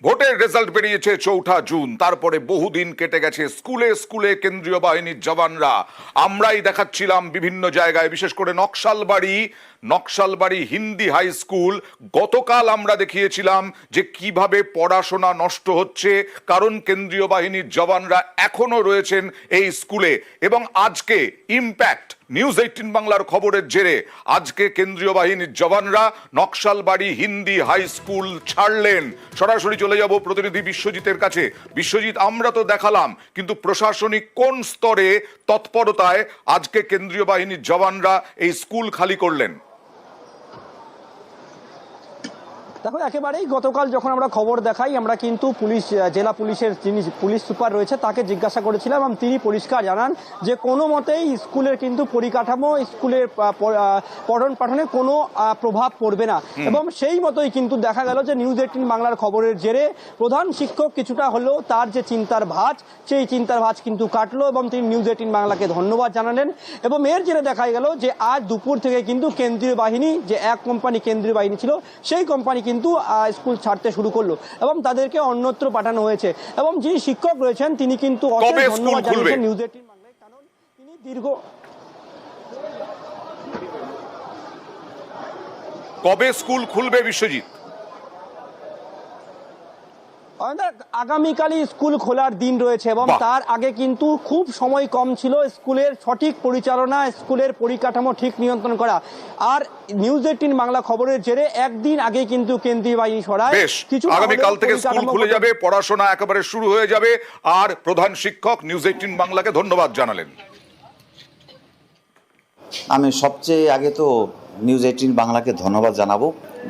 ভোটের রেজাল্ট বেরিয়েছে 4 জুন। তারপরে বহুদিন কেটে গেছে। স্কুলে স্কুলে কেন্দ্রীয় বাহিনীর জওয়ানরা, আমরাই দেখাচ্ছিলাম বিভিন্ন জায়গায়, বিশেষ করে নকশালবাড়ি হিন্দি হাই স্কুল। গতকাল আমরা দেখিয়েছিলাম যে কিভাবে পড়াশোনা নষ্ট হচ্ছে, কারণ কেন্দ্রীয় বাহিনীর জওয়ানরা এখনো রয়েছেন এই স্কুলে। এবং আজকে ইম্প্যাক্ট নিউজ 18 বাংলার খবরের জেরে আজকে কেন্দ্রীয় বাহিনীর জওয়ানরা নকশালবাড়ি হিন্দি হাই স্কুল ছাড়লেন। সরাসরি চলে যাব প্রতিনিধি বিশ্বজিতের কাছে। বিশ্বজিৎ, আমরা তো দেখালাম, কিন্তু প্রশাসনিক কোন স্তরে তৎপরতায় আজকে কেন্দ্রীয় বাহিনীর জওয়ানরা এই স্কুল খালি করলেন? দেখো, একেবারেই গতকাল যখন আমরা খবর দেখাই, আমরা কিন্তু জেলা পুলিশের যিনি পুলিশ সুপার রয়েছে তাকে জিজ্ঞাসা করেছিলাম এবং তিনি পরিষ্কার জানান যে কোনো মতেই স্কুলের কিন্তু পরিকাঠামো, স্কুলের পঠন পাঠনে কোনো প্রভাব পড়বে না। এবং সেই মতোই কিন্তু দেখা গেল যে নিউজ 18 বাংলার খবরের জেরে প্রধান শিক্ষক কিছুটা হলেও তার যে চিন্তার ভাঁজ, সেই চিন্তার ভাঁজ কিন্তু কাটলো এবং তিনি নিউজ 18 বাংলাকে ধন্যবাদ জানালেন। এবং এর জেরে দেখা গেল যে আজ দুপুর থেকে কিন্তু কেন্দ্রীয় বাহিনী, যে এক কোম্পানি কেন্দ্রীয় বাহিনী ছিল, সেই কোম্পানি কিন্তু স্কুল ছাড়তে শুরু করলো এবং তাদেরকে অন্যত্র পাঠানো হয়েছে। এবং যিনি শিক্ষক রয়েছেন তিনি কিন্তু ধন্যবাদ জানিয়েছেন নিউজ 18 বাংলায়, কারণ তিনি কবে স্কুল খুলবে বিশ্বজিৎ? আগামীকালই স্কুল খোলার দিন রয়েছে এবং তার আগে কিন্তু খুব সময় কম ছিল স্কুলের সঠিক পরিচালনা, স্কুলের পরিকাঠামো ঠিক নিয়ন্ত্রণ করা। আর নিউজ 18 বাংলা খবরের জেরে একদিন আগে কিন্তু কেন্দ্রীয় বাহিনী সরায়। কিছু আগামীকাল থেকে স্কুল খুলে যাবে, পড়াশোনা একেবারে শুরু হয়ে যাবে। আর প্রধান শিক্ষক নিউজ 18 বাংলাকে ধন্যবাদ জানালেন। আমি সবচেয়ে আগে তো নিউজ 18 বাংলাকে ধন্যবাদ জানাবো।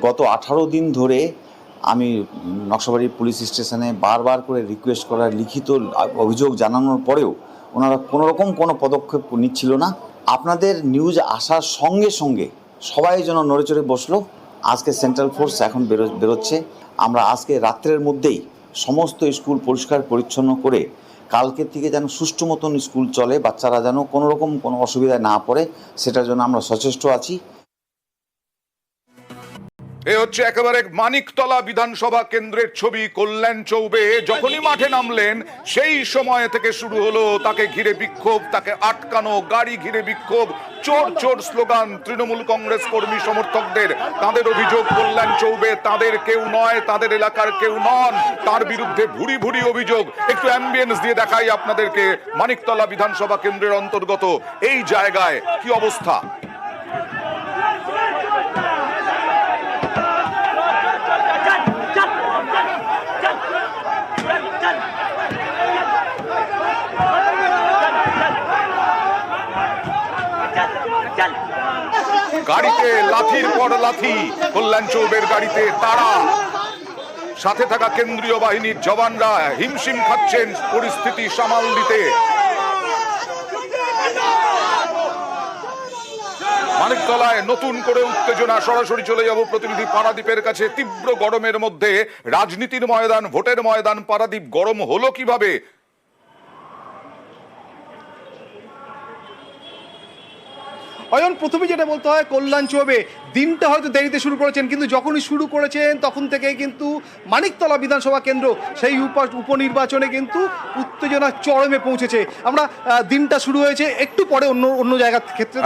গত 18 দিন ধরে আমি নকশালবাড়ি পুলিশ স্টেশনে বারবার করে রিকোয়েস্ট করার, লিখিত অভিযোগ জানানোর পরেও ওনারা কোনোরকম কোনো পদক্ষেপ নিচ্ছিল না। আপনাদের নিউজ আসার সঙ্গে সঙ্গে সবাই যেন নড়েচড়ে বসলো। আজকে সেন্ট্রাল ফোর্স এখন বেরোচ্ছে। আমরা আজকে রাত্রের মধ্যেই সমস্ত স্কুল পরিষ্কার পরিচ্ছন্ন করে কালকের থেকে যেন সুষ্ঠু মতন স্কুল চলে, বাচ্চারা যেন কোনোরকম কোনো অসুবিধায় না পড়ে, সেটার জন্য আমরা সচেষ্ট আছি। এ হচ্ছে একেবারে মানিকতলা বিধানসভা কেন্দ্রের ছবি। কল্যাণ চৌবে যখনই মাঠে নামলেন সেই সময় থেকে শুরু হলো তাকে ঘিরে বিক্ষোভ, তাকে আটকানো, গাড়ি ঘিরে বিক্ষোভ, চোর চোর স্লোগান তৃণমূল কংগ্রেস কর্মী সমর্থকদের। তাদের অভিযোগ কল্যাণ চৌবে তাদের কেউ নয়, তাদের এলাকার কেউ নন, তার বিরুদ্ধে ভুরি ভুরি অভিযোগ। একটু অ্যাম্বিয়েন্স দিয়ে দেখাই আপনাদেরকে মানিকতলা বিধানসভা কেন্দ্রের অন্তর্গত এই জায়গায় কি অবস্থা। গাড়িতে লাঠির পর লাঠি, কল্যাণ চৌবের গাড়িতে তারা, সাথে থাকা কেন্দ্রীয় বাহিনীর জওয়ানরা হিমশিম খাচ্ছেন পরিস্থিতি সামাল দিতে। মানিকতলায় নতুন করে উত্তেজনা। সরাসরি চলে যাব প্রতিনিধি পারাদীপের কাছে। তীব্র গরমের মধ্যে রাজনীতির ময়দান, ভোটের ময়দান, পারাদীপ গরম হলো কিভাবে? অয়ন, প্রথমে যেটা বলতে হয়, কল্যাণ চৌবে দিনটা হয়তো দেরিতে শুরু করেছেন, কিন্তু যখনই শুরু করেছেন তখন থেকে কিন্তু মানিকতলা বিধানসভা কেন্দ্র সেই উপনির্বাচনে কিন্তু উত্তেজনা চরমে পৌঁছেছে। আমরা দিনটা শুরু হয়েছে একটু পরে অন্য জায়গার ক্ষেত্রে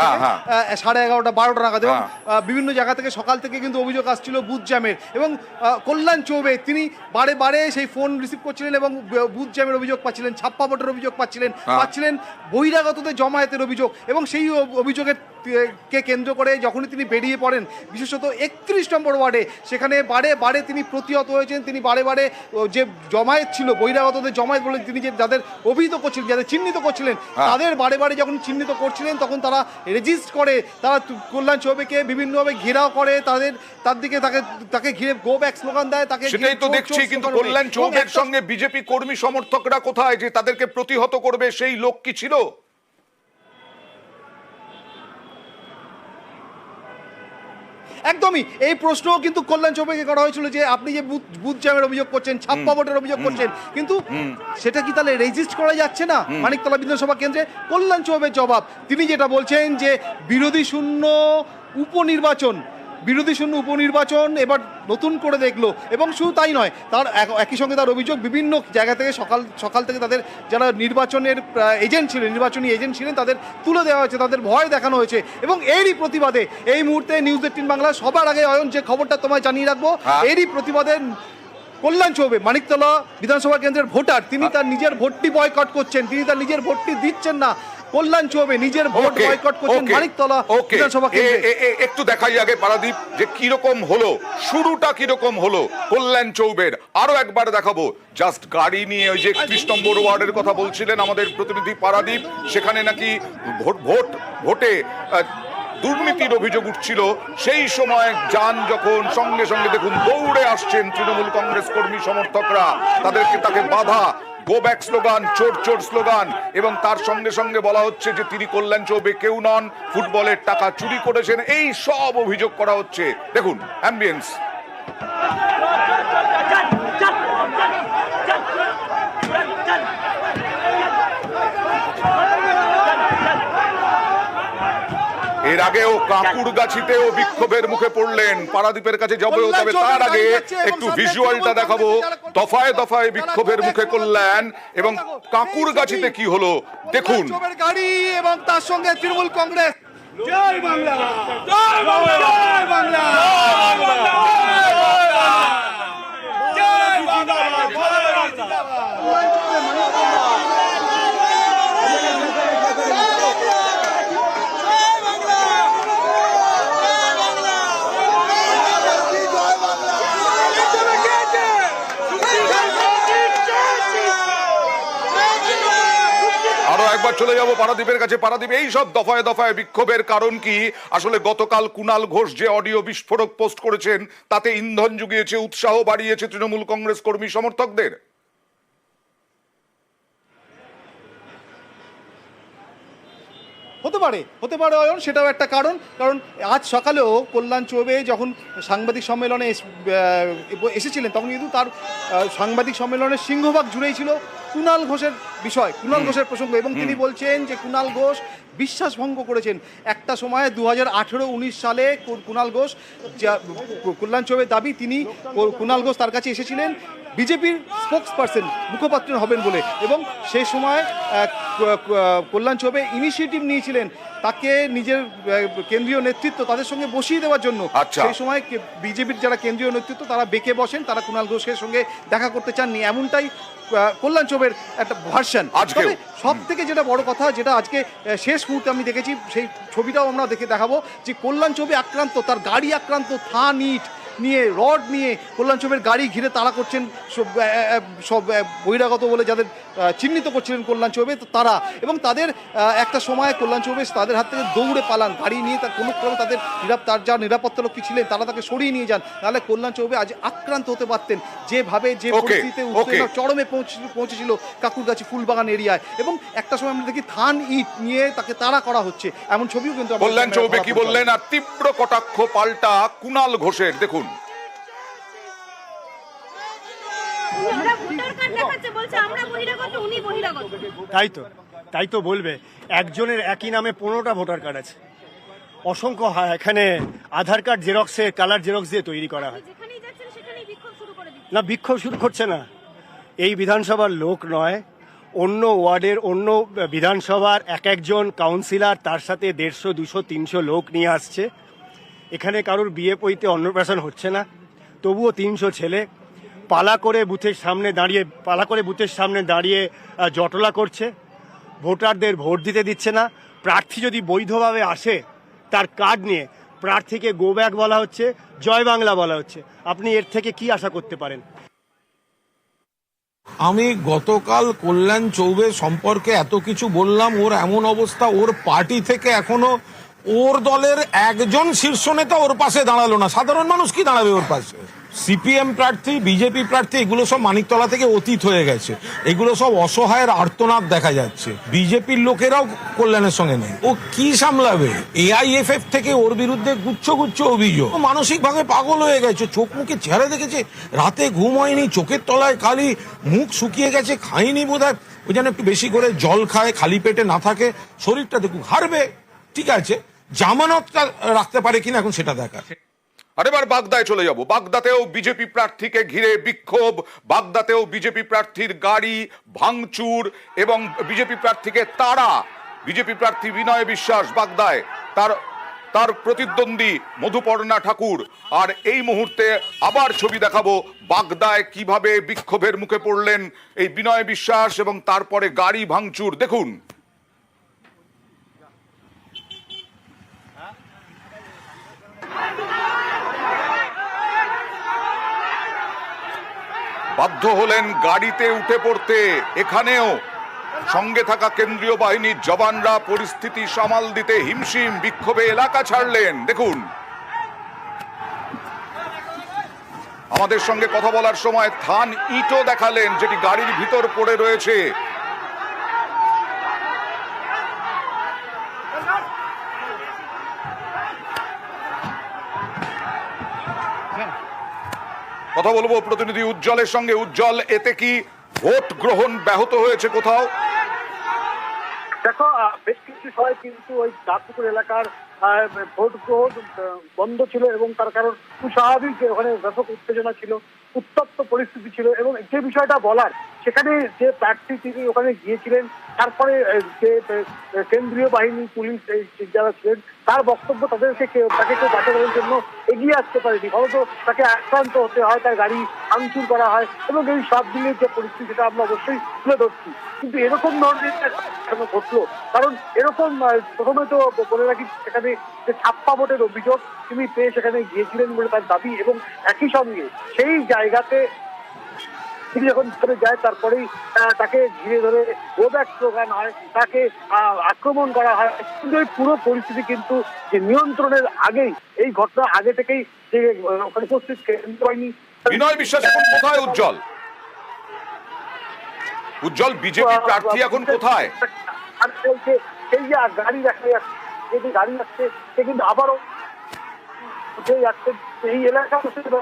11:30 12টা নাগাদ, এবং বিভিন্ন জায়গা থেকে সকাল থেকে কিন্তু অভিযোগ আসছিল বুথ জ্যামের। এবং কল্যাণ চৌবে তিনি বারে বারে সেই ফোন রিসিভ করছিলেন এবং বুথ জ্যামের অভিযোগ পাচ্ছিলেন, ছাপ্পা ভোটের অভিযোগ পাচ্ছিলেন, বহিরাগতদের জমায়েতের অভিযোগ। এবং সেই অভিযোগের কে কেন্দ্র করে যখনই তিনি বেরিয়ে পড়েন, বিশেষত 31 নম্বর ওয়ার্ডে, সেখানে বারে বারে তিনি প্রতিহত হয়েছেন। তিনি বারে বারে যে জমায়েত ছিল, বহিরাগতদের জমায়েত বলে তিনি যে যাদের অভিহিত করছিলেন, যাদের চিহ্নিত করছিলেন, তাদের বারে বারে যখন চিহ্নিত করছিলেন তখন তারা রেজিস্ট করে, তারা কল্যাণ চৌবেকে বিভিন্নভাবে ঘেরাও করে, তার দিকে তাকে ঘিরে গো ব্যাক স্লোগান দেয়। তাকে সেটাই তো দেখছি। কিন্তু কল্যাণ চৌবের সঙ্গে বিজেপি কর্মী সমর্থকরা কোথায়, যে তাদেরকে প্রতিহত করবে সেই লোক কি ছিল? একদমই এই প্রশ্নও কিন্তু কল্যাণ চৌবেকে করা হয়েছিল যে আপনি যে বুথ জ্যামের অভিযোগ করছেন, ছাপ্পা ভোটের অভিযোগ করছেন, কিন্তু সেটা কি তাহলে রেজিস্ট করা যাচ্ছে না মানিকতলা বিধানসভা কেন্দ্রে? কল্যাণ চৌবের জবাব, তিনি যেটা বলছেন যে বিরোধী শূন্য উপনির্বাচন বিরোধী শূন্য উপনির্বাচন এবার নতুন করে দেখলো, এবং শুধু তাই নয়, তার একই সঙ্গে তার অভিযোগ বিভিন্ন জায়গা থেকে সকাল থেকে তাদের যারা নির্বাচনের এজেন্ট ছিলেন, নির্বাচনী এজেন্ট ছিলেন, তাদের তুলে দেওয়া হয়েছে, তাদের ভয় দেখানো হয়েছে। এবং এরই প্রতিবাদে এই মুহূর্তে নিউজ 18 বাংলা সবার আগে অয়ন যে খবরটা তোমায় জানিয়ে রাখবো, এরই প্রতিবাদে কল্যাণ চৌবে, মানিকতলা বিধানসভা কেন্দ্রের ভোটার, তিনি তার নিজের ভোটটি বয়কট করছেন, তিনি তার নিজের ভোটটি দিচ্ছেন না। কল্যাণ চৌবে নিজের ভোট বয়কট করছেন মানিকতলা বিধানসভা কেন্দ্রে। একটু দেখাই আগে পারাদীপ যে কিরকম হলো, শুরুটা কিরকম হলো কল্যাণ চৌবের, আরো একবার দেখাবো। জাস্ট গাড়ি নিয়ে ওই যে 31 নম্বর ওয়ার্ডের কথা বলছিলেন আমাদের প্রতিনিধি পারাদীপ, সেখানে নাকি ভোটে দুর্নীতির অভিযোগ উঠছিল, সেই সময় যান যখন সঙ্গে সঙ্গে দেখুন দৌড়ে আসছেন তৃণমূল কংগ্রেস কর্মী সমর্থকরা, তাকে বাধা, গো ব্যাক স্লোগান, চোর চোর স্লোগান, এবং তার সঙ্গে সঙ্গে বলা হচ্ছে যে তিনি কল্যাণ চৌবে কেউ নন, ফুটবলের টাকা চুরি করেছেন, এই সব অভিযোগ করা হচ্ছে। দেখুন অ্যাম্বিয়েন্স। এর আগেও কাকুরগাছিতেও বিক্ষোভের মুখে পড়লেন। পারাদীপের কাছে যাবো, তবে তার আগে একটু ভিজুয়ালটা দেখাবো। দফায় দফায় বিক্ষোভের মুখে কল্যাণ, এবং কাকুরগাছিতে কি হলো দেখুন। গাড়ি এবং তার সঙ্গে তৃণমূল কংগ্রেস। জয় বাংলা, জয় বাংলা, জয় বাংলা, জয় আরো একবার চলে যাবো পারাদীপের কাছে। পারাদীপ, এই সব দফায় দফায় বিক্ষোভের কারণ কি? আসলে গতকাল কুণাল ঘোষ যে অডিও বিস্ফোরক পোস্ট করেছেন, তাতে ইন্ধন জুগিয়েছে, উৎসাহ বাড়িয়েছে তৃণমূল কংগ্রেস কর্মী সমর্থকদের। হতে পারে অয়ন, সেটাও একটা কারণ। কারণ আজ সকালেও কল্যাণ চৌবে যখন সাংবাদিক সম্মেলনে এসেছিলেন, তখন কিন্তু তার সাংবাদিক সম্মেলনের সিংহভাগ জুড়েই ছিল কুণাল ঘোষের বিষয়, কুণাল ঘোষের প্রসঙ্গ, এবং তিনি বলছেন যে কুণাল ঘোষ বিশ্বাসভঙ্গ করেছেন। একটা সময় 2018-19 সালে কুণাল ঘোষ, কল্যাণ চৌবের দাবি তিনি কুণাল ঘোষ তার কাছে এসেছিলেন বিজেপির স্পোক্স পার্সন, মুখপাত্র হবেন বলে, এবং সেই সময় কল্যাণ চৌবে ইনিশিয়েটিভ নিয়েছিলেন তাকে নিজের কেন্দ্রীয় নেতৃত্ব তাদের সঙ্গে বসিয়ে দেওয়ার জন্য। সেই সময় বিজেপির যারা কেন্দ্রীয় নেতৃত্ব তারা বেঁকে বসেন, তারা কুণাল ঘোষের সঙ্গে দেখা করতে চাননি, এমনটাই কল্যাণ চৌবের একটা ভার্সন। তবে সব থেকে যেটা বড় কথা, যেটা আজকে শেষ মুহূর্তে আমি দেখেছি, সেই ছবিটাও আমরা দেখাবো, যে কল্যাণ চৌবে আক্রান্ত, তার গাড়ি আক্রান্ত, থান ইট নিয়ে, রড নিয়ে কল্যাণ চৌবের গাড়ি ঘিরে তাড়া করছেন সব বহিরাগত বলে যাদের চিহ্নিত করছিলেন কল্যাণ চৌবে, তো তারা, এবং তাদের একটা সময় কল্যাণ চৌবে তাদের হাত থেকে দৌড়ে পালান গাড়ি নিয়ে, তার কোনো ক্রমে তাদের তার যা নিরাপত্তারক্ষী ছিলেন তারা তাকে সরিয়ে নিয়ে যান, তাহলে কল্যাণ চৌবে আজ আক্রান্ত হতে পারতেন। যেভাবে যে পরিস্থিতিতে চরমে পৌঁছেছিল কাকুরগাছি ফুলবাগান এরিয়ায়, এবং একটা সময় আমরা দেখি থান ইট নিয়ে তাকে তাড়া করা হচ্ছে, এমন ছবিও কিন্তু কল্যাণ চৌবে কি বললেন, আর তীব্র কটাক্ষ পাল্টা কুণাল ঘোষের। দেখুন। তাই তো বলবে, একজনের একই নামে 15টা ভোটার কার্ড আছে, অসংখ্য এখানে আধার কার্ড জেরক্সের কালার জেরক্স দিয়ে তৈরি করা হয়। না, বিক্ষোভ শুরু করছে না, এই বিধানসভার লোক নয়, অন্য ওয়ার্ডের অন্য বিধানসভার একজন কাউন্সিলর, তার সাথে 150, 200, 300 লোক নিয়ে আসছে। এখানে কারোর বিয়ে পৈতে অন্নপ্রাশন হচ্ছে না, তবুও 300 ছেলে পালা করে বুথের সামনে দাঁড়িয়ে জটলা করছে, ভোটারদের ভোট দিতে দিচ্ছে না। প্রার্থী যদি বৈধভাবে আসে তার কার্ড নিয়ে প্রার্থীকে গো ব্যাক বলা হচ্ছে, জয় বাংলা বলা হচ্ছে। আপনি এর থেকে কি আশা করতে পারেন? আমি গতকাল কল্যাণ চৌবে সম্পর্কে এত কিছু বললাম, ওর এমন অবস্থা, ওর পার্টি থেকে এখনো ওর দলের একজন শীর্ষ নেতা ওর পাশে দাঁড়ালো না। সাধারণ মানুষ কি দাঁড়াবে ওর পাশে? সিপিএম প্রার্থী, বিজেপি প্রার্থী, এগুলো সব মানিকতলা থেকে অতীত হয়ে গেছে, এগুলো সব অসহায়ের আর্তনাদ দেখা যাচ্ছে। বিজেপির লোকেরাও কল্যাণের সঙ্গে নেই, ও কি সামলাবে? এআইএফএফ থেকে ওর বিরুদ্ধে গুচ্ছ গুচ্ছ অভিযোগ, মানসিকভাবে পাগল হয়ে গেছে, চোখ মুখে চেহারা দেখেছে, রাতে ঘুম হয়নি, চোখের তলায় কালি, মুখ শুকিয়ে গেছে, খাইনি বোধহয়, ওই যেন একটু বেশি করে জল খায়, খালি পেটে না থাকে, শরীরটা দেখুক, হারবে ঠিক আছে, জামানতটা রাখতে পারে কিনা এখন সেটা দেখা। আর এবার বাগদায় চলে যাব। বাগদাতেও বিজেপি প্রার্থীকে ঘিরে বিক্ষোভ, বাগদাতেও বিজেপি প্রার্থীর গাড়ি ভাঙচুর এবং বিজেপি প্রার্থীকে তাড়া। বিজেপি প্রার্থী বিনয় বিশ্বাস বাগদায়, তার প্রতিদ্বন্দ্বী মধুপর্ণা ঠাকুর। আর এই মুহূর্তে আবার ছবি দেখাবো বাগদায় কিভাবে বিক্ষোভের মুখে পড়লেন এই বিনয় বিশ্বাস এবং তারপরে গাড়ি ভাঙচুর। দেখুন। বাধ্য হলেন গাড়িতে উঠে পড়তে। এখানেও সঙ্গে থাকা কেন্দ্রীয় বাহিনীর জওয়ানরা পরিস্থিতি সামাল দিতে হিমশিম, বিক্ষোভে এলাকা ছাড়লেন। দেখুন, আমাদের সঙ্গে কথা বলার সময় থান ইটও দেখালেন যেটি গাড়ির ভিতর পড়ে রয়েছে। কথা বলবো প্রতিনিধি উজ্জ্বলের সঙ্গে। উজ্জ্বল, এতে কি ভোট গ্রহণ ব্যাহত হয়েছে কোথাও? দেখো, বেশ কিছু সময় কিন্তু ওই চাঁদপুকুর এলাকার ভোট গ্রহণ বন্ধ ছিল এবং তার কারণ খুব স্বাভাবিক যে ওখানে ব্যাপক উত্তেজনা ছিল, উত্তপ্ত পরিস্থিতি ছিল। এবং যে বিষয়টা বলার, সেখানে যে প্রার্থী তিনি ওখানে গিয়েছিলেন, তারপরে যে কেন্দ্রীয় বাহিনী পুলিশ যারা ছিলেন, তার বক্তব্য তাকে কেউ বাঁচানোর জন্য এগিয়ে আসতে পারেনি, ফলত তাকে আক্রান্ত হতে হয়, তার গাড়ি ভাঙচুর করা হয় এবং এই সব মিলিয়ে যে পরিস্থিতি সেটা আমরা অবশ্যই তুলে ধরছি। কিন্তু এরকম ধরনের কেন ঘটলো? কারণ এরকম প্রথমে তো বলে রাখি, সেখানে যে ছাপ্পা ভোটের অভিযোগ তিনি পেয়ে সেখানে গিয়েছিলেন বলে তার দাবি, এবং একই সঙ্গে সেই জায়গাতে তিনি যখন ভিতরে যায় তারপরেই তাকে ঘিরে ধরে গো ব্যাক স্লোগান হয়, তাকে আক্রমণ করা হয়। কিন্তু এই পুরো পরিস্থিতি কিন্তু যে নিয়ন্ত্রণের আগেই, এই ঘটনা আগে থেকেই যে ওখানে উপস্থিত কেন্দ্রীয় বাহিনী। বিনয় বিশ্বাস এখন কোথায়? উজ্জ্বল, উজ্জ্বল, বিজেপি প্রার্থী এখন কোথায়? আর সেই যে গাড়ি দেখা যাচ্ছে, যে গাড়ি যাচ্ছে সে কিন্তু আবারও উঠে যাচ্ছে এই এলাকা এবং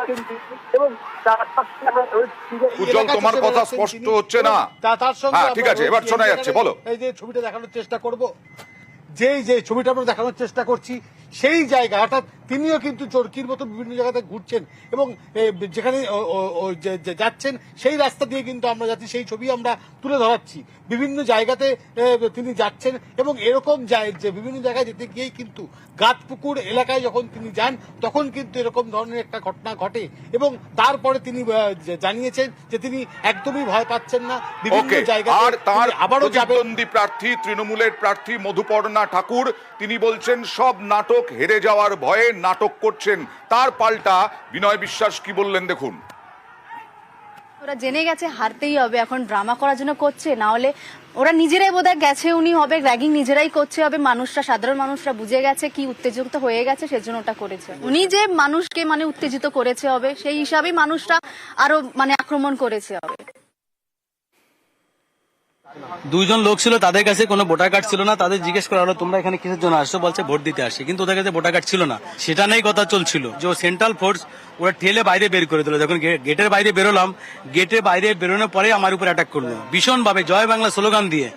উজ্জ্বল, তোমার কথা স্পষ্ট হচ্ছে না। তার সঙ্গে হ্যাঁ, ঠিক আছে, এবার শোনা যাচ্ছে, বলো। এই যে ছবিটা দেখানোর চেষ্টা করব, যে ছবিটা আমরা দেখানোর চেষ্টা করছি, সেই জায়গা অর্থাৎ তিনিও কিন্তু চরকির মতো বিভিন্ন জায়গাতে ঘুরছেন এবং যেখানে যাচ্ছেন সেই রাস্তা দিয়ে কিন্তু আমরা যাচ্ছি, সেই ছবি আমরা তুলে ধরাচ্ছি। বিভিন্ন জায়গাতে তিনি যাচ্ছেন এবং এরকম যে বিভিন্ন জায়গায় যেতে গিয়েই কিন্তু গাতপুকুর এলাকায় যখন তিনি যান, তখন কিন্তু এরকম ধরনের একটা ঘটনা ঘটে এবং তারপরে তিনি জানিয়েছেন যে তিনি একদমই ভয় পাচ্ছেন না। বিভিন্ন জায়গায় আর তার আবারও প্রতিদ্বন্দ্বী প্রার্থী, তৃণমূলের প্রার্থী মধুপর্ণা ঠাকুর, তিনি বলছেন সব নাটক হেরে যাওয়ার ভয়ে নাটক করছেন। তার পাল্টা বিনয় বিশ্বাস কি বললেন দেখুন। ওরা জেনে গেছে হারতেই হবে, এখন ড্রামা করার জন্য করছে, না হলে ওরা নিজেরাই বোধহয় গেছে, উনি হবে র্যাগিং নিজেরাই করছে হবে। মানুষরা, সাধারণ মানুষরা বুঝে গেছে কি উত্তেজিত হয়ে গেছে, সেজন্য ওটা করেছে। উনি যে মানুষকে উত্তেজিত করেছে হবে, সেই হিসাবেই মানুষরা আরো আক্রমণ করেছে হবে। দুইজন লোক ছিল, তাদের কাছে কোনো ভোটার কার্ড ছিল না। তাদের জিজ্ঞেস করা হলো তোমরা এখানে কিসের জন্য আসছো, বলছে ভোট দিতে আসি, কিন্তু ওদের কাছে ভোটার কার্ড ছিল না। সেটা নিয়েই কথা চলছিল যে সেন্ট্রাল ফোর্স ওরা ঠেলে বাইরে বের করে দিল। যখন গেটের বাইরে বেরোলাম, গেটের বাইরে বেরোনোর পরে আমার উপর অ্যাটাক করলো ভীষণ ভাবে, জয় বাংলা স্লোগান দিয়ে।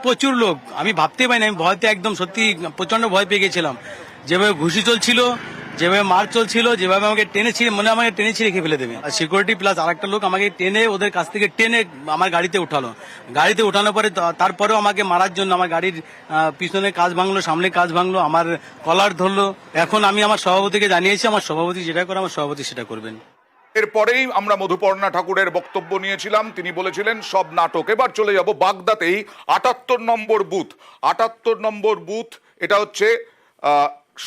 প্রচুর লোক, আমি ভাবতেই পারিনি, আমি ভয়তে একদম সত্যি প্রচন্ড ভয় পেয়ে গেছিলাম। যেভাবে ঘুষি চলছিল, যেভাবে মার চলছিল, যেভাবে আমাকে আমাকে টেনে রেখে ফেলে দেবে। সিকিউরিটি প্লাস আরেকটা লোক আমাকে টেনে, ওদের কাছ থেকে টেনে আমার গাড়িতে উঠালো। গাড়িতে উঠানোর পরে তারপরেও আমাকে মারার জন্য আমার গাড়ির পিছনে কাজ ভাঙলো, সামনে কাজ ভাঙলো, আমার কলার ধরলো। এখন আমি আমার সভাপতিকে জানিয়েছি, আমার সভাপতি যেটা করে আমার সভাপতি সেটা করবেন। এরপরেই আমরা মধুপর্ণা ঠাকুরের বক্তব্য নিয়েছিলাম, তিনি বলেছিলেন সব নাটক। এবার চলে যাব বাগদাতেই 78 নম্বর বুথ। 78 নম্বর বুথ, এটা হচ্ছে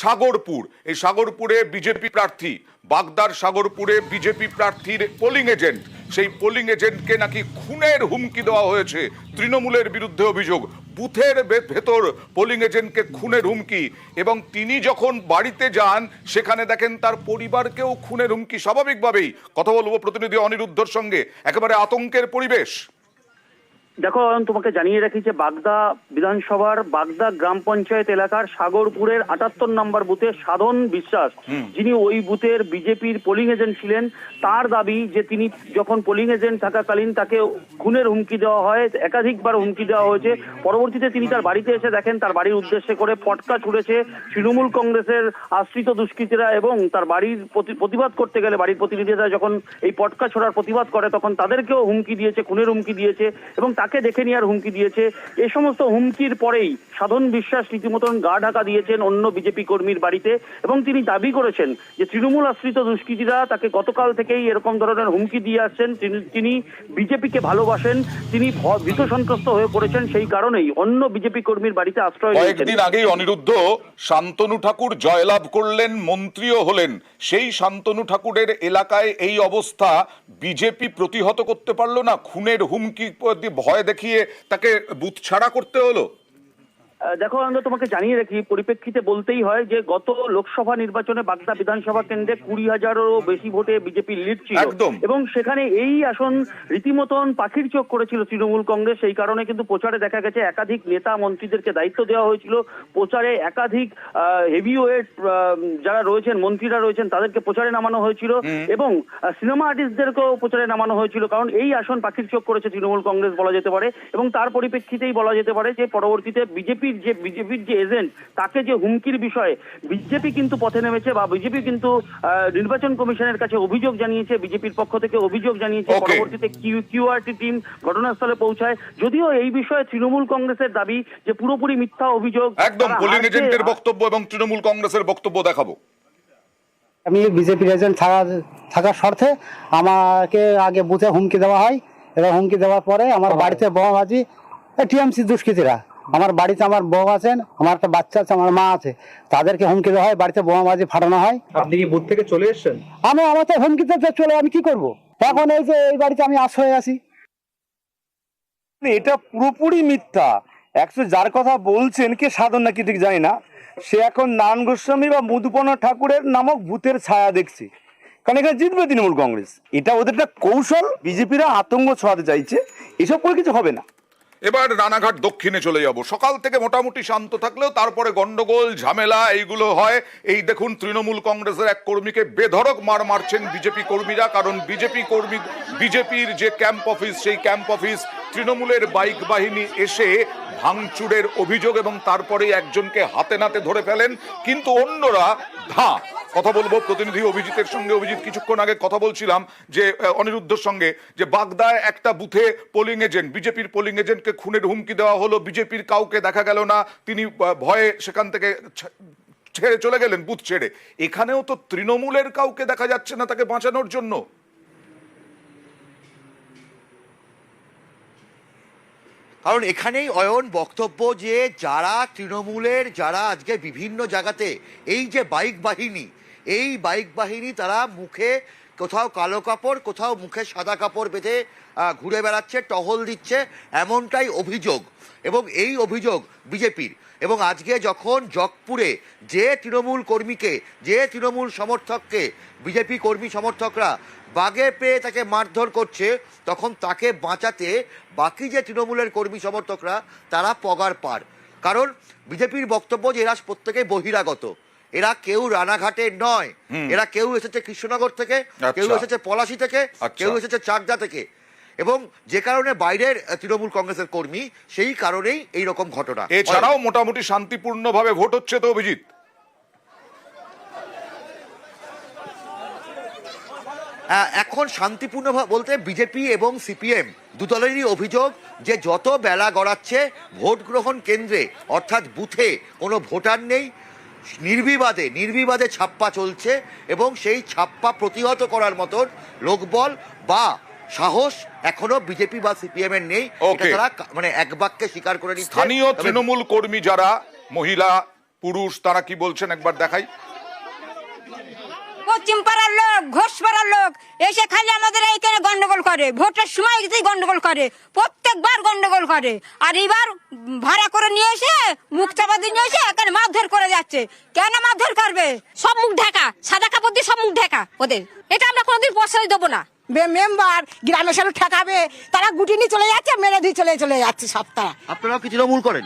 সাগরপুর। এই সাগরপুরে বিজেপি প্রার্থী, বাগদার সাগরপুরে বিজেপি প্রার্থীর পোলিং এজেন্ট, সেই পোলিং এজেন্টকে নাকি খুনের হুমকি দেওয়া হয়েছে। তৃণমূলের বিরুদ্ধে অভিযোগ, বুথের ভেতর পোলিং এজেন্টকে খুনের হুমকি, এবং তিনি যখন বাড়িতে যান সেখানে দেখেন তার পরিবারকেও খুনের হুমকি। স্বাভাবিকভাবেই কথা বলবো প্রতিনিধি অনিরুদ্ধর সঙ্গে, একেবারে আতঙ্কের পরিবেশ। দেখো তোমাকে জানিয়ে রাখি যে বাগদা বিধানসভার বাগদা গ্রাম পঞ্চায়েত এলাকার সাগরপুরের 78 নম্বর বুথে সাধন বিশ্বাস, যিনি ওই বুথের বিজেপির পোলিং এজেন্ট ছিলেন, তার দাবি যে তিনি যখন পোলিং এজেন্ট থাকাকালীন তাকে খুনের হুমকি দেওয়া হয়, একাধিকবার হুমকি দেওয়া হয়েছে। পরবর্তীতে তিনি তার বাড়িতে এসে দেখেন তার বাড়ির উদ্দেশ্যে করে পটকা ছুড়েছে তৃণমূল কংগ্রেসের আশ্রিত দুষ্কৃতীরা, এবং তার বাড়ির প্রতিবাদ করতে গেলে বাড়ির প্রতিনিধিরা যখন এই পটকা ছোড়ার প্রতিবাদ করে তখন তাদেরকেও হুমকি দিয়েছে, খুনের হুমকি দিয়েছে এবং তাকে দেখে নেওয়ার হুমকি দিয়েছে। এই সমস্ত হুমকির পরেই সাধন বিশ্বাস রীতিমতন গা ঢাকা দিয়েছেন অন্য বিজেপি কর্মীর বাড়িতে, এবং তিনি দাবি করেছেন যে তৃণমূল আশ্রিত দুষ্কৃতীরা তাকে গতকাল থেকেই এরকম ধরনের হুমকি দিয়ে আসছেন। তিনি বিজেপিকে ভালোবাসেন, তিনি ভীত সন্ত্রস্ত হয়ে পড়েছেন, সেই কারণেই অন্য বিজেপি কর্মীর বাড়িতে আশ্রয় নিয়েছেন। কয়েকদিন আগেই অনিরুদ্ধ শান্তনু ঠাকুর জয়লাভ করলেন, মন্ত্রীও হলেন। সেই শান্তনু ঠাকুরের এলাকায় এই অবস্থা, বিজেপি প্রতিহত করতে পারলো না? খুনের হুমকি ভয় দেখিয়ে তাকে বুথ ছাড়া করতে হলো। দেখো আমরা তোমাকে জানিয়ে রাখি, পরিপ্রেক্ষিতে বলতেই হয় যে গত লোকসভা নির্বাচনে বাগদা বিধানসভা কেন্দ্রে 20,000-এরও বেশি ভোটে বিজেপি লিড ছিল, এবং সেখানে এই আসন রীতিমতন পাখির চোখ করেছিল তৃণমূল কংগ্রেস। সেই কারণে কিন্তু প্রচারে দেখা গেছে একাধিক নেতা মন্ত্রীদেরকে দায়িত্ব দেওয়া হয়েছিল, প্রচারে একাধিক হেভিওয়েট যারা রয়েছেন, মন্ত্রীরা রয়েছেন, তাদেরকে প্রচারে নামানো হয়েছিল, এবং সিনেমা আর্টিস্টদেরকেও প্রচারে নামানো হয়েছিল, কারণ এই আসন পাখির চোখ করেছে তৃণমূল কংগ্রেস বলা যেতে পারে। এবং তার পরিপ্রেক্ষিতেই বলা যেতে পারে যে পরবর্তীতে বিজেপির যে এজেন্ট তাকে যে হুমকির বিষয়ে বিজেপি কিন্তু পথে নেমেছে, বা বিজেপি কিন্তু নির্বাচন কমিশনের কাছে অভিযোগ জানিয়েছে, বিজেপির পক্ষ থেকে অভিযোগ জানিয়েছে। পরবর্তীতে কিউআরটি টিম ঘটনাস্থলে পৌঁছায়। যদিও এই বিষয়ে তৃণমূল কংগ্রেসের দাবি যে পুরোপুরি মিথ্যা অভিযোগ। একদম পোলিং এজেন্টের বক্তব্য এবং তৃণমূল কংগ্রেসের বক্তব্য দেখাবো। আমি বিজেপির এজেন্ট থাকার স্বার্থে আমাকে আগে বুথে হুমকি দেওয়া হয়, এবং হুমকি দেওয়ার পরে আমার বাড়িতে বোমাবাজি, টিএমসি দুষ্কৃতীরা, আমার বাড়িতে আমার বউ আছেন, আমার একটা বাচ্চা আছে, আমার মা আছে, তাদেরকে হুমকি দেওয়া হয়, বাড়িতে বোমাবাজি ফাটানো হয়। আপনি কি বুথ থেকে চলে এসেছেন? আমার তো হুমকিতে চলে, আমি কি করব? এখন এই যে এই বাড়িতে আমি আশ্রয় আছি। এটা পুরোপুরি মিথ্যা। অ্যাকচুয়ালি যার কথা বলছেন কে সাধন নাকি ঠিক জানি না, সে এখন নারায়ণ গোস্বামী বা মধুপর্ণা ঠাকুরের নামক ভূতের ছায়া দেখছে, কারণ এখানে জিতবে তৃণমূল কংগ্রেস। এটা ওদের একটা কৌশল, বিজেপিরা আতঙ্ক ছড়াতে চাইছে, এসব করে কিছু হবে না। এবার রানাঘাট দক্ষিণে চলে যাব। সকাল থেকে মোটামুটি শান্ত থাকলেও তারপরে গন্ডগোল ঝামেলা এইগুলো হয়। এই দেখুন তৃণমূল কংগ্রেসের এক কর্মীকে বেধড়ক মারছেন বিজেপি কর্মীরা, কারণ বিজেপির যে ক্যাম্প অফিস, সেই ক্যাম্প অফিস তৃণমূলের বাইক বাহিনী এসে ভাঙচুরের অভিযোগ, এবং তারপরে একজনকে হাতে নাতে ধরে ফেলেন। কিন্তু অন্যরা কথা বলবো প্রতিনিধি অভিজিতের সঙ্গে। অভিজিৎ, কিছুক্ষণ আগে কথা বলছিলাম যে অনিরুদ্ধর সঙ্গে, যে বাগদায় একটা বুথে পোলিং এজেন্ট, বিজেপির পোলিং এজেন্টকে খুনের হুমকি দেওয়া হলো, বিজেপির কাউকে দেখা গেল না, তিনি ভয়ে সেখান থেকে ছেড়ে চলে গেলেন, বুথ ছেড়ে। এখানেও তো তৃণমূলের কাউকে দেখা যাচ্ছে না তাকে বাঁচানোর জন্য। কারণ এখানেই অয়ন বক্তব্য যে যারা তৃণমূলের, যারা আজকে বিভিন্ন জায়গাতে এই যে বাইক বাহিনী, এই বাইক বাহিনী তারা মুখে কোথাও কালো কাপড়, কোথাও মুখে সাদা কাপড় বেঁধে ঘুরে বেড়াচ্ছে, টহল দিচ্ছে, এমনটাই অভিযোগ। এবং এই অভিযোগ বিজেপির। এবং আজকে যখন জগপুরে যে তৃণমূল কর্মীকে, যে তৃণমূল সমর্থককে বিজেপি কর্মী সমর্থকরা বাগে পেয়ে তাকে মারধর করছে, তখন তাকে বাঁচাতে বাকি যে তৃণমূলের কর্মী সমর্থকরা তারা পগার পার। কারণ বিজেপির বক্তব্য যে এরা প্রত্যেকে বহিরাগত, এরা কেউ রানাঘাটের নয়, এরা কেউ এসেছে কৃষ্ণনগর থেকে, কেউ এসেছে পলাশী থেকে, কেউ এসেছে চাকদা থেকে, এবং যে কারণে বাইরের তৃণমূল কংগ্রেসের কর্মী, সেই কারণেই এই রকম ঘটনা। এছাড়াও মোটামুটি শান্তিপূর্ণভাবে ভোট হচ্ছে তো অভিজিৎ? এখন শান্তিপূর্ণ বলতে বিজেপি এবং সিপিএম দুদলেরই অভিযোগ যে যত বেলা গড়াচ্ছে ভোট গ্রহণ কেন্দ্রে অর্থাৎ বুথে কোনো ভোটার নেই, নির্বিবাদে ছাপ্পা চলছে, এবং সেই ছাপ্পা প্রতিহত করার মতন লোকবল বা সাহস এখনো বিজেপি বা সিপিএম এর নেই। তারা মানে এক বাক্যে স্বীকার করে নিচ্ছে। স্থানীয় তৃণমূল কর্মী যারা মহিলা পুরুষ, তারা কি বলছেন একবার দেখাই। পশ্চিম পাড়ার লোক, ঘোষ পাড়ার লোক এসে খালি আমাদের এইখানে গন্ডগোল করে, ভোটের সময় গন্ডগোল করে, প্রত্যেকবার গন্ডগোল করে। আর এবার ভাড়া করে নিয়ে এসে মুখ চাপা দিয়ে নিয়ে এসে এখানে মারধর করে যাচ্ছে। কেন মারধর করবে? সব মুখ ঢাকা, সাদা কাপড় দিয়ে সব মুখ ঢাকা ওদের। এটা আমরা কোনোদিন প্রশ্রয় দেবো না, মেম্বার গ্রামের সাথে ঠেকাবে, তারা গুটি নিয়ে চলে যাচ্ছে, মেরে দিয়ে চলে যাচ্ছে সব। তারা আপনারাও কি তৃণমূল করেন?